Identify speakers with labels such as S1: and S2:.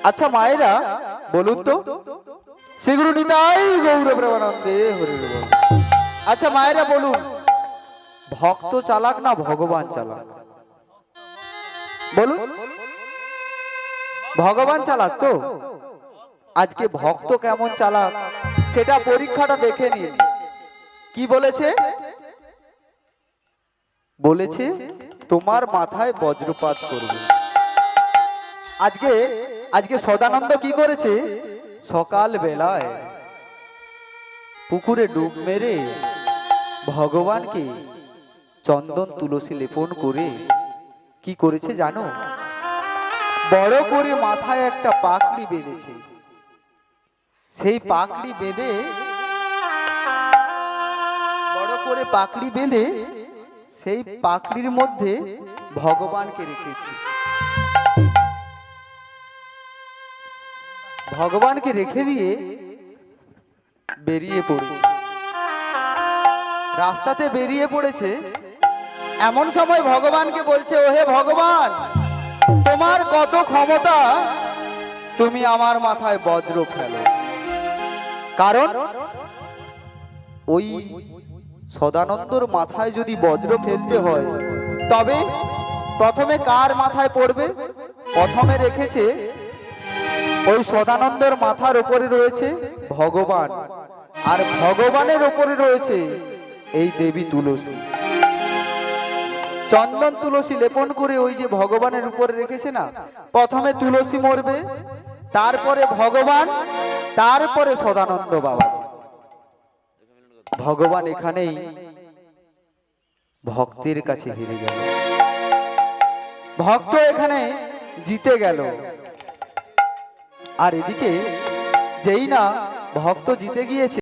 S1: আচ্ছা মায়েরা বলুন তো, শ্রীগুরু নিতাই গৌর প্রেমানন্দে হরি বল। আচ্ছা মায়েরা বলুন, ভক্ত চালাক না ভগবান চালাক? বলুন, ভগবান চালাক তো? আজকে ভক্ত কেমন চালাক সেটা পরীক্ষাটা দেখে নিন। কি বলেছে? বলেছে তোমার মাথায় বজ্রপাত করবে। আজকে আজকে সদানন্দ কি করেছে? সকাল বেলায় পুকুরে ডুব মেরে ভগবানকে চন্দন তুলসী লেপন করে কি করেছে জানো? বড় করে মাথায় একটা পাগড়ি বেঁধেছে। সেই পাগড়ি বেঁধে, বড় করে পাগড়ি বেঁধে সেই পাগড়ির মধ্যে ভগবানকে রেখেছে। ভগবানকে রেখে দিয়ে বেরিয়ে পড়েছে, রাস্তাতে বেরিয়ে পড়েছে। এমন সময় ভগবানকে বলছে, ওহে ভগবান, তোমার কত ক্ষমতা, তুমি আমার মাথায় বজ্র ফেলো। কারণ ওই সদানন্দর মাথায় যদি বজ্র ফেলতে হয়, তবে প্রথমে কার মাথায় পড়বে? প্রথমে রেখেছে ওই সদানন্দর মাথার উপরে রয়েছে ভগবান, আর ভগবানের উপরে রয়েছে এই দেবী তুলসী। চন্দন তুলসী লেপন করে ওই যে ভগবানের উপরে রেখেছে না, প্রথমে তুলসী মরবে, তারপরে ভগবান, তারপরে সদানন্দ বাবা। ভগবান এখানেই ভক্তের কাছে হেরে গেল, ভক্ত এখানে জিতে গেল। আর এদিকে যেই না ভক্ত জিতে গিয়েছে,